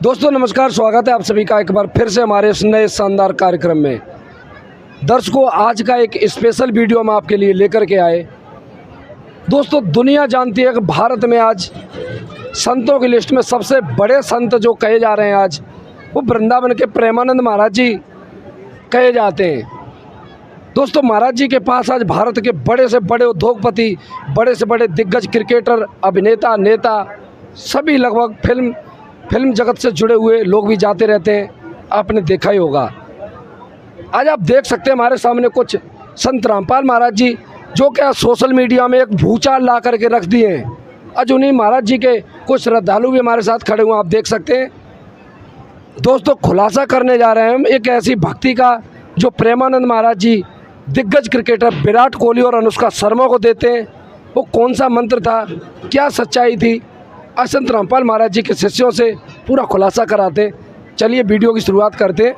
दोस्तों नमस्कार, स्वागत है आप सभी का एक बार फिर से हमारे इस नए शानदार कार्यक्रम में। दर्शकों, आज का एक स्पेशल वीडियो हम आपके लिए लेकर के आए। दोस्तों, दुनिया जानती है कि भारत में आज संतों की लिस्ट में सबसे बड़े संत जो कहे जा रहे हैं आज, वो वृंदावन के प्रेमानंद महाराज जी कहे जाते हैं। दोस्तों, महाराज जी के पास आज भारत के बड़े से बड़े उद्योगपति, बड़े से बड़े दिग्गज क्रिकेटर, अभिनेता, नेता, सभी लगभग फिल्म जगत से जुड़े हुए लोग भी जाते रहते हैं। आपने देखा ही होगा। आज आप देख सकते हैं हमारे सामने कुछ संत रामपाल महाराज जी, जो क्या सोशल मीडिया में एक भूचाल ला करके रख दिए हैं। आज उन्हीं महाराज जी के कुछ श्रद्धालु भी हमारे साथ खड़े हुए, आप देख सकते हैं। दोस्तों, खुलासा करने जा रहे हैं हम एक ऐसी भक्ति का जो प्रेमानंद महाराज जी दिग्गज क्रिकेटर विराट कोहली और अनुष्का शर्मा को देते हैं। वो कौन सा मंत्र था, क्या सच्चाई थी, संत रामपाल महाराज जी के शिष्यों से पूरा खुलासा कराते। चलिए वीडियो की शुरुआत करते हैं।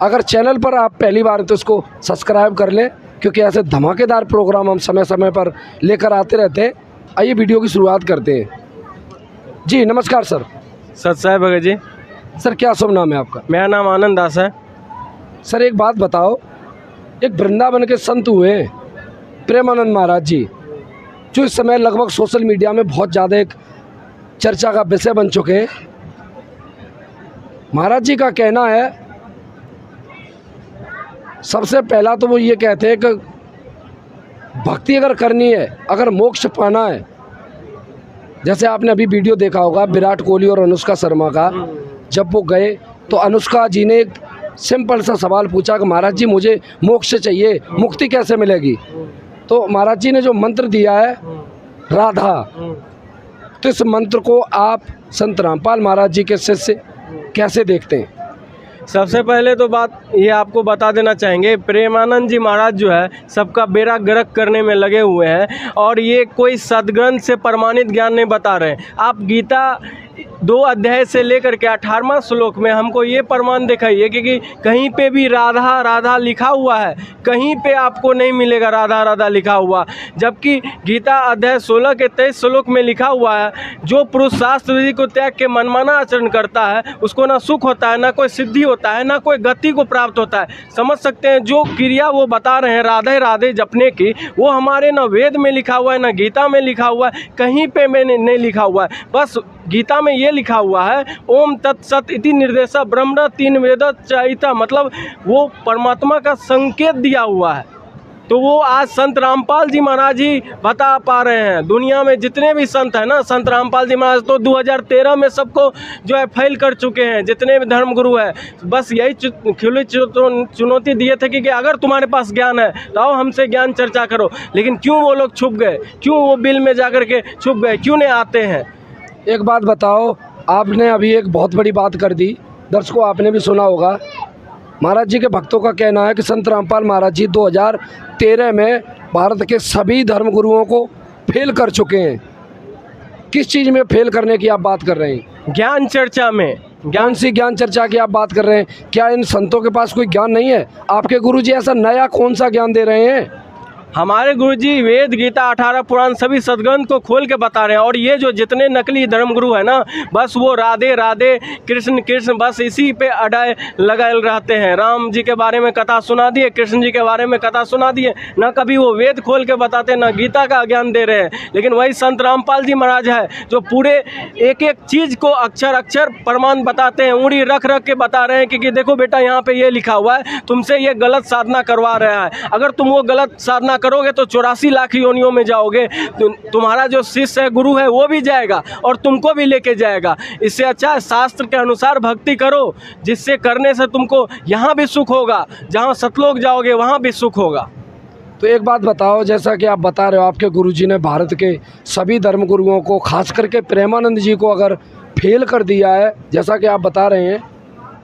अगर चैनल पर आप पहली बार तो इसको सब्सक्राइब कर लें, क्योंकि ऐसे धमाकेदार प्रोग्राम हम समय समय पर लेकर आते रहते हैं। आइए वीडियो की शुरुआत करते हैं। जी नमस्कार सर। सत साहेब भगत जी। सर, क्या शुभ नाम है आपका? मेरा नाम आनंद दास है। सर, एक बात बताओ, एक वृंदावन के संत हुए प्रेमानंद महाराज जी, जो इस समय लगभग सोशल मीडिया में बहुत ज़्यादा एक चर्चा का विषय बन चुके हैं। महाराज जी का कहना है, सबसे पहला तो वो ये कहते हैं कि भक्ति अगर करनी है, अगर मोक्ष पाना है, जैसे आपने अभी वीडियो देखा होगा विराट कोहली और अनुष्का शर्मा का, जब वो गए तो अनुष्का जी ने एक सिंपल सा सवाल पूछा कि महाराज जी मुझे मोक्ष चाहिए, मुक्ति कैसे मिलेगी? तो महाराज जी ने जो मंत्र दिया है राधा, तो इस मंत्र को आप संत रामपाल महाराज जी के शिष्य कैसे देखते हैं? सबसे पहले तो बात ये आपको बता देना चाहेंगे, प्रेमानंद जी महाराज जो है सबका बेड़ा गर्क करने में लगे हुए हैं, और ये कोई सदग्रंथ से प्रमाणित ज्ञान नहीं बता रहे हैं। आप गीता 2 अध्याय से लेकर के 18वां श्लोक में हमको ये प्रमाण दिखाइए कि कहीं पे भी राधा राधा लिखा हुआ है, कहीं पे आपको नहीं मिलेगा राधा राधा लिखा हुआ। जबकि गीता अध्याय 16 के 23 श्लोक में लिखा हुआ है, जो पुरुष शास्त्र विधि को त्याग के मनमाना आचरण करता है, उसको ना सुख होता है, ना कोई सिद्धि होता है, ना कोई गति को प्राप्त होता है। समझ सकते हैं, जो क्रिया वो बता रहे हैं राधे राधे जपने की, वो हमारे ना वेद में लिखा हुआ है, ना गीता में लिखा हुआ है, कहीं पे में नहीं लिखा हुआ है। बस गीता में ये लिखा हुआ है, ओम तत्सत इति निर्देशा ब्रह्मण 3 वेद चाहिता, मतलब वो परमात्मा का संकेत दिया हुआ है। तो वो आज संत रामपाल जी महाराज ही बता पा रहे हैं। दुनिया में जितने भी संत हैं ना, संत रामपाल जी महाराज तो 2013 में सबको जो है फेल कर चुके हैं, जितने भी धर्मगुरु हैं। बस यही खुली चुनौती दिए थे कि अगर तुम्हारे पास ज्ञान है तो आओ हमसे ज्ञान चर्चा करो। लेकिन क्यों वो लोग छुप गए, क्यों वो बिल में जाकर के छुप गए, क्यों नहीं आते हैं? एक बात बताओ, आपने अभी एक बहुत बड़ी बात कर दी, दर्शकों आपने भी सुना होगा। महाराज जी के भक्तों का कहना है कि संत रामपाल महाराज जी 2013 में भारत के सभी धर्मगुरुओं को फेल कर चुके हैं। किस चीज़ में फेल करने की आप बात कर रहे हैं? ज्ञान चर्चा में। ज्ञान सी ज्ञान चर्चा की आप बात कर रहे हैं? क्या इन संतों के पास कोई ज्ञान नहीं है? आपके गुरु जी ऐसा नया कौन सा ज्ञान दे रहे हैं? हमारे गुरुजी वेद गीता 18 पुराण सभी सदग्रंथ को खोल के बता रहे हैं। और ये जो जितने नकली धर्मगुरु है ना, बस वो राधे राधे कृष्ण कृष्ण बस इसी पे अड़ाए लगाए रहते हैं। राम जी के बारे में कथा सुना दिए, कृष्ण जी के बारे में कथा सुना दिए, ना कभी वो वेद खोल के बताते, ना गीता का ज्ञान दे रहे हैं। लेकिन वही संत रामपाल जी महाराज है जो पूरे एक एक चीज़ को अक्षर अक्षर प्रमाण बताते हैं, उंगली रख रख के बता रहे हैं कि देखो बेटा यहाँ पे ये लिखा हुआ है, तुमसे ये गलत साधना करवा रहा है, अगर तुम वो गलत साधना करोगे तो 84 लाख योनियों में जाओगे। तुम्हारा जो शिष्य है, गुरु है, वो भी जाएगा और तुमको भी लेके जाएगा। इससे अच्छा शास्त्र के अनुसार भक्ति करो, जिससे करने से तुमको यहाँ भी सुख होगा, जहाँ सतलोक जाओगे वहाँ भी सुख होगा। तो एक बात बताओ, जैसा कि आप बता रहे हो आपके गुरुजी ने भारत के सभी धर्मगुरुओं को, खास करके प्रेमानंद जी को अगर फेल कर दिया है, जैसा कि आप बता रहे हैं,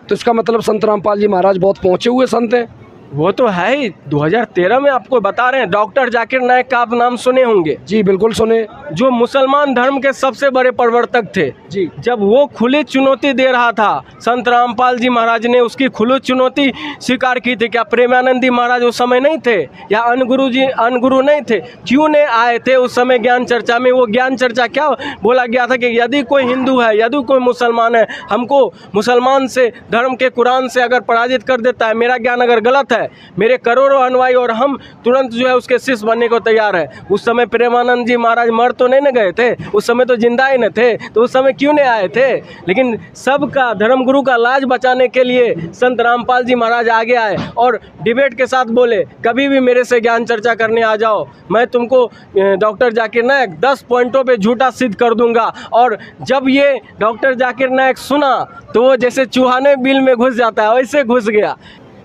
तो इसका मतलब संत रामपाल जी महाराज बहुत पहुँचे हुए संत हैं। वो तो है ही। 2013 में आपको बता रहे हैं, डॉक्टर जाकिर नायक का आप नाम सुने होंगे, जी बिल्कुल सुने। जो मुसलमान धर्म के सबसे बड़े प्रवर्तक थे। जी। जब वो खुली चुनौती दे रहा था, संत रामपाल जी महाराज ने उसकी खुली चुनौती स्वीकार की थी। क्या प्रेमानंद जी महाराज उस समय नहीं थे, या अनगुरु नहीं थे? क्यों नहीं आए थे उस समय ज्ञान चर्चा में? वो ज्ञान चर्चा क्या बोला गया था कि यदि कोई हिंदू है, यदि कोई मुसलमान है, हमको मुसलमान से, धर्म के कुरान से अगर पराजित कर देता है, मेरा ज्ञान अगर गलत है, मेरे करोड़ों अनुयायी और हम तुरंत जो है उसके शिष्य बनने को तैयार है। उस समय प्रेमानंद जी महाराज मर तो नहीं न गए थे, उस समय तो जिंदा ही न थे, तो उस समय क्यों नहीं आए थे? लेकिन सबका, धर्मगुरु का लाज बचाने के लिए संत रामपाल जी महाराज आगे आए और डिबेट के साथ बोले, कभी भी मेरे से ज्ञान चर्चा करने आ जाओ, मैं तुमको डॉक्टर जाकिर नायक 10 पॉइंटों पे झूठा सिद्ध कर दूंगा। और जब ये डॉक्टर जाकिर नायक सुना तो वो जैसे चूहाने बिल में घुस जाता है वैसे घुस गया।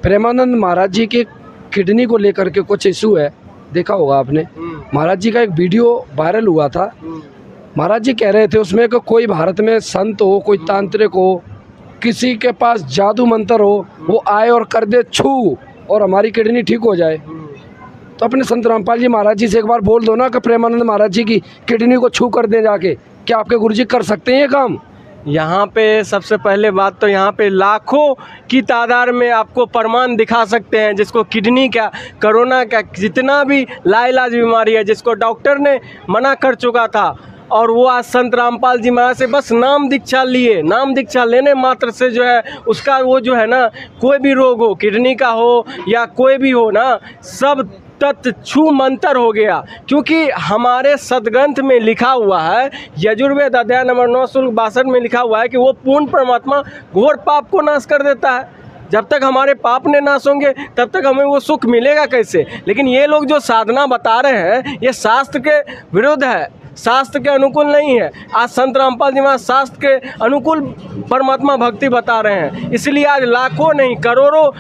प्रेमानंद महाराज जी के किडनी को लेकर के कुछ इशू है, देखा होगा आपने। महाराज जी का एक वीडियो वायरल हुआ था। महाराज जी कह रहे थे उसमें कि कोई भारत में संत हो, कोई तांत्रिक हो, किसी के पास जादू मंत्र हो, वो आए और कर दे छू और हमारी किडनी ठीक हो जाए। तो अपने संत रामपाल जी महाराज जी से एक बार बोल दो ना कि प्रेमानंद महाराज जी की किडनी को छू कर दें जाके। क्या आपके गुरुजी कर सकते हैं ये काम? यहाँ पे सबसे पहले बात तो यहाँ पे लाखों की तादाद में आपको प्रमाण दिखा सकते हैं, जिसको किडनी का, कोरोना का, जितना भी लाइलाज बीमारी है जिसको डॉक्टर ने मना कर चुका था, और वो आज संत रामपाल जी महाराज से बस नाम दीक्षा लिए, नाम दीक्षा लेने मात्र से जो है उसका वो जो है ना, कोई भी रोग हो, किडनी का हो या कोई भी हो ना, सब तत् छू मंतर हो गया। क्योंकि हमारे सदग्रंथ में लिखा हुआ है, यजुर्वेद अध्याय नंबर 9 श्लोक 62 में लिखा हुआ है कि वो पूर्ण परमात्मा घोर पाप को नाश कर देता है। जब तक हमारे पाप ने नाश होंगे तब तक हमें वो सुख मिलेगा कैसे? लेकिन ये लोग जो साधना बता रहे हैं ये शास्त्र के विरुद्ध है, शास्त्र के अनुकूल नहीं है। आज संत रामपाल जी महाराज शास्त्र के अनुकूल परमात्मा भक्ति बता रहे हैं, इसलिए आज लाखों नहीं करोड़ों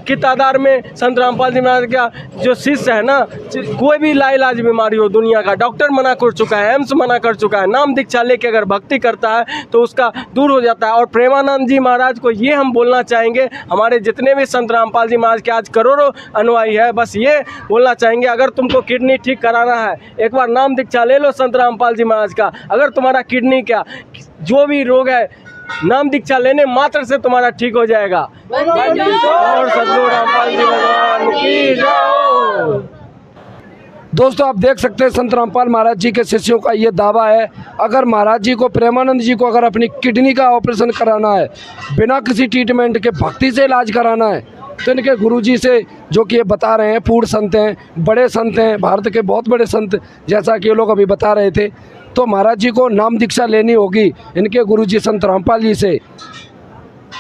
की तादाद में संत रामपाल जी महाराज का जो शिष्य है ना, कोई भी लाइलाज बीमारी हो दुनिया का, डॉक्टर मना कर चुका है, एम्स मना कर चुका है, नाम दीक्षा लेके अगर भक्ति करता है तो उसका दूर हो जाता है। और प्रेमानंद जी महाराज को ये हम बोलना चाहेंगे, हमारे जितने भी संत रामपाल जी महाराज के आज करोड़ों अनुयायी है, बस ये बोलना चाहेंगे, अगर तुमको किडनी ठीक कराना है एक बार नाम दीक्षा ले लो संत रामपाल जी महाराज का। अगर तुम्हारा किडनी का जो भी रोग है, नाम दीक्षा लेने मात्र से तुम्हारा ठीक हो जाएगा। और सद्गुरु रामपाल जी भगवान की जय। दोस्तों आप देख सकते हैं संत रामपाल महाराज जी के शिष्यों का ये दावा है, अगर महाराज जी को, प्रेमानंद जी को अगर अपनी किडनी का ऑपरेशन कराना है, बिना किसी ट्रीटमेंट के भक्ति से इलाज कराना है, तो इनके गुरुजी से, जो कि ये बता रहे हैं पूर्ण संत हैं, बड़े संत हैं, भारत के बहुत बड़े संत, जैसा कि ये लोग अभी बता रहे थे, तो महाराज जी को नाम दीक्षा लेनी होगी इनके गुरुजी संत रामपाल जी से।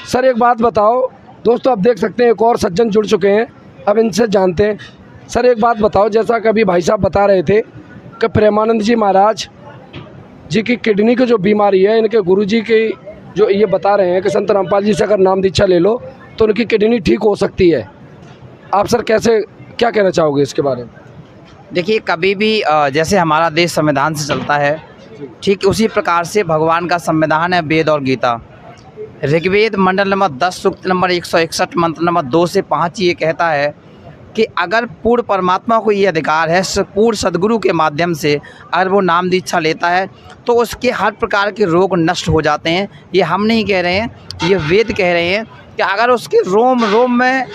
सर एक बात बताओ, दोस्तों आप देख सकते हैं एक और सज्जन जुड़ चुके हैं, अब इनसे जानते हैं। सर एक बात बताओ, जैसा कि अभी भाई साहब बता रहे थे कि प्रेमानंद जी महाराज जी की किडनी की जो बीमारी है, इनके गुरुजी की जो ये बता रहे हैं कि संत रामपाल जी से अगर नाम दीक्षा ले लो तो उनकी किडनी ठीक हो सकती है। आप सर कैसे, क्या कहना चाहोगे इसके बारे में? देखिए, कभी भी जैसे हमारा देश संविधान से चलता है, ठीक उसी प्रकार से भगवान का संविधान है वेद और गीता। ऋग्वेद मंडल नंबर 10 सूक्त नंबर 161 मंत्र नंबर 2 से 5 ये कहता है कि अगर पूर्ण परमात्मा को ये अधिकार है, पूर्ण सद्गुरु के माध्यम से अगर वो नाम दीक्षा लेता है तो उसके हर प्रकार के रोग नष्ट हो जाते हैं। ये हम नहीं कह रहे हैं, ये वेद कह रहे हैं कि अगर उसके रोम रोम में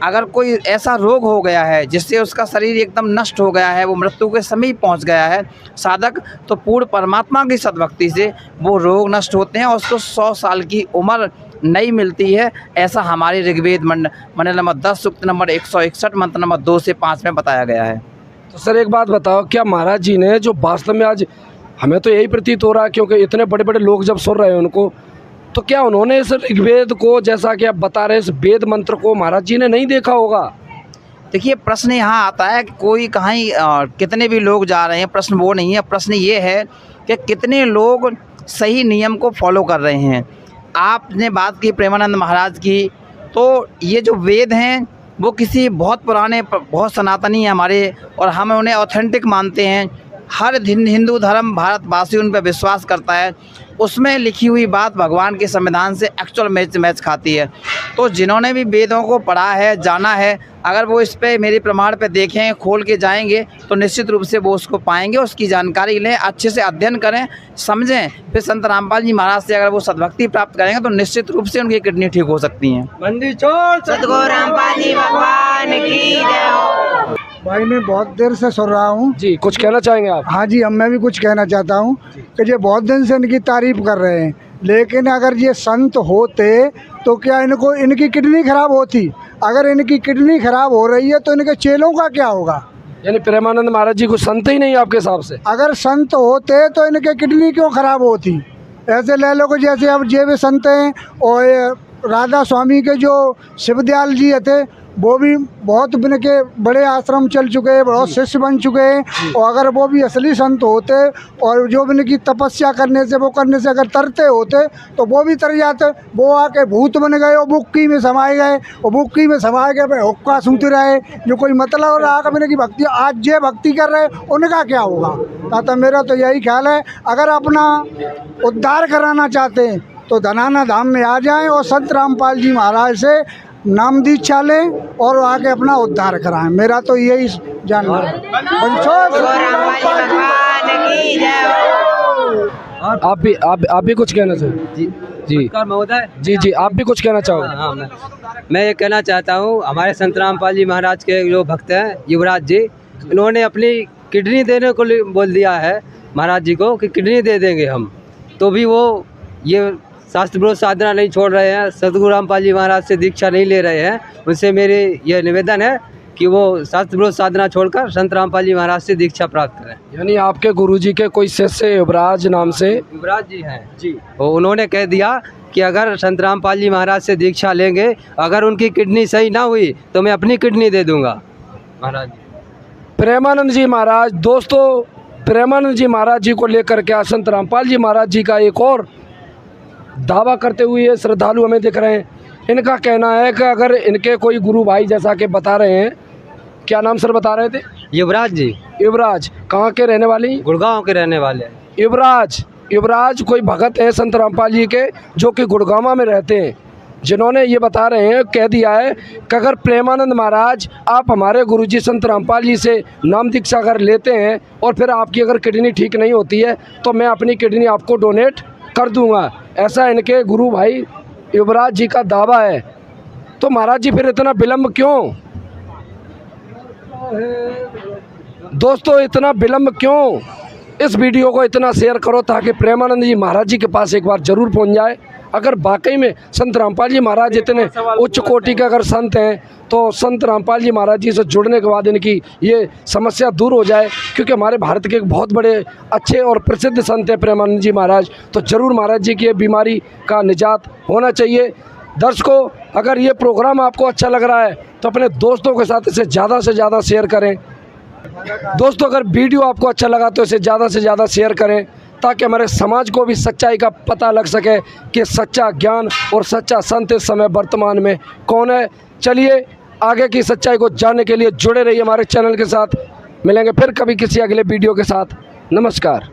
अगर कोई ऐसा रोग हो गया है जिससे उसका शरीर एकदम नष्ट हो गया है, वो मृत्यु के समीप पहुंच गया है साधक, तो पूर्ण परमात्मा की सद्भक्ति से वो रोग नष्ट होते हैं और उसको 100 साल की उम्र नई मिलती है। ऐसा हमारे ऋग्वेद मंडल नंबर 10 सूक्त नंबर 161 मंत्र नंबर 2 से 5 में बताया गया है। तो सर एक बात बताओ, क्या महाराज जी ने जो वास्तव में, आज हमें तो यही प्रतीत हो रहा है क्योंकि इतने बड़े बड़े लोग जब सुन रहे हैं उनको, तो क्या उन्होंने इस ऋग्वेद को, जैसा कि आप बता रहे हैं, इस वेद मंत्र को महाराज जी ने नहीं देखा होगा? देखिए, प्रश्न यहाँ आता है कि कोई कहीं कितने भी लोग जा रहे हैं, प्रश्न वो नहीं है। प्रश्न ये है कि कितने लोग सही नियम को फॉलो कर रहे हैं। आपने बात की प्रेमानंद महाराज की, तो ये जो वेद हैं वो किसी बहुत पुराने, बहुत सनातनी हैं हमारे, और हम उन्हें ऑथेंटिक मानते हैं। हर हिंदू धर्म भारतवासी उन पर विश्वास करता है, उसमें लिखी हुई बात भगवान के संविधान से एक्चुअल मैच खाती है। तो जिन्होंने भी वेदों को पढ़ा है, जाना है, अगर वो इस पे मेरे प्रमाण पे देखें, खोल के जाएंगे तो निश्चित रूप से वो उसको पाएंगे, उसकी जानकारी लें, अच्छे से अध्ययन करें, समझें, फिर संत रामपाल जी महाराज से अगर वो सद्भक्ति प्राप्त करेंगे तो निश्चित रूप से उनकी किडनी ठीक हो सकती हैं। मंदिर छोड़ सतगुरु रामपाल जी भगवान की जय हो। भाई मैं बहुत देर से सुन रहा हूँ। जी, कुछ कहना चाहेंगे आप? हाँ जी, मैं भी कुछ कहना चाहता हूँ कि ये बहुत दिन से इनकी तारीफ कर रहे हैं, लेकिन अगर ये संत होते तो क्या इनको इनकी किडनी खराब होती? अगर इनकी किडनी खराब हो रही है तो इनके चेलों का क्या होगा? यानी प्रेमानंद महाराज जी को संत ही नहीं आपके हिसाब से? अगर संत होते तो इनके किडनी क्यों खराब होती? ऐसे ले लो कि जैसे अब ये भी संत हैं, और ये राधा स्वामी के जो शिवदयाल जी थे वो भी बहुत इनके बड़े आश्रम चल चुके हैं, बहुत शिष्य बन चुके हैं, और अगर वो भी असली संत होते और जो भी इनकी तपस्या करने से वो करने से अगर तरते होते तो वो भी तर जाते। वो आके भूत बन गए और बुक्की में समाये गए, और बुक्की में समाये गए भाई हुक्का सुनते रहे, जो कोई मतलब और आकर इनकी भक्ति आज जे भक्ति कर रहे उनका क्या होगा? तो मेरा तो यही ख्याल है, अगर अपना उद्धार कराना चाहते हैं तो धनाना धाम में आ जाएं और संत रामपाल जी महाराज से नाम दीक्षा लें और आके अपना उद्धार कराएं। मेरा तो यही जानना है। आप भी कुछ कहना चाहेंगे? जी जी महोदय। जी, आप भी कुछ कहना चाहोगे? हाँ, मैं ये कहना चाहता हूँ, हमारे संत रामपाल जी महाराज के जो भक्त हैं युवराज जी, इन्होंने अपनी किडनी देने को बोल दिया है महाराज जी को कि किडनी दे देंगे हम, तो भी वो ये शास्त्र विरोध साधना नहीं छोड़ रहे हैं, सतगुरु रामपाल जी महाराज से दीक्षा नहीं ले रहे हैं। उनसे मेरी यह निवेदन है कि वो शास्त्र विरोध साधना छोड़कर संत रामपाल जी महाराज से दीक्षा प्राप्त करें। यानी आपके गुरुजी के कोई शिष्य युवराज नाम से? युवराज जी हैं जी, उन्होंने कह दिया कि अगर संत रामपाल जी महाराज से दीक्षा लेंगे, अगर उनकी किडनी सही ना हुई तो मैं अपनी किडनी दे दूंगा महाराज। प्रेमानंद जी महाराज, दोस्तों प्रेमानंद जी महाराज जी को लेकर के संत रामपाल जी महाराज जी का एक और दावा करते हुए श्रद्धालु हमें दिख रहे हैं। इनका कहना है कि अगर इनके कोई गुरु भाई, जैसा कि बता रहे हैं, क्या नाम सर बता रहे थे? युवराज जी। युवराज कहाँ के रहने वाले? गुड़गांव के रहने वाले। युवराज कोई भगत है संत रामपाल जी के जो कि गुड़गांव में रहते हैं, जिन्होंने ये बता रहे हैं, कह दिया है कि अगर प्रेमानंद महाराज आप हमारे गुरुजी संत रामपाल जी से नाम दीक्षा अगर लेते हैं और फिर आपकी अगर किडनी ठीक नहीं होती है तो मैं अपनी किडनी आपको डोनेट कर दूंगा। ऐसा इनके गुरु भाई युवराज जी का दावा है। तो महाराज जी फिर इतना विलम्ब क्यों? दोस्तों इतना विलम्ब क्यों? इस वीडियो को इतना शेयर करो ताकि प्रेमानंद जी महाराज जी के पास एक बार ज़रूर पहुंच जाए। अगर वाकई में संत रामपाल जी महाराज इतने उच्च कोटि के अगर संत हैं तो संत रामपाल जी महाराज जी से जुड़ने के बाद इनकी ये समस्या दूर हो जाए, क्योंकि हमारे भारत के एक बहुत बड़े अच्छे और प्रसिद्ध संत हैं प्रेमानंद जी महाराज। तो ज़रूर महाराज जी की ये बीमारी का निजात होना चाहिए। दर्शकों, अगर ये प्रोग्राम आपको अच्छा लग रहा है तो अपने दोस्तों के साथ इसे ज़्यादा से ज़्यादा शेयर करें। दोस्तों, अगर वीडियो आपको अच्छा लगा तो इसे ज़्यादा से ज़्यादा शेयर करें ताकि हमारे समाज को भी सच्चाई का पता लग सके कि सच्चा ज्ञान और सच्चा संत इस समय वर्तमान में कौन है। चलिए आगे की सच्चाई को जानने के लिए जुड़े रहिए हमारे चैनल के साथ। मिलेंगे फिर कभी किसी अगले वीडियो के साथ। नमस्कार।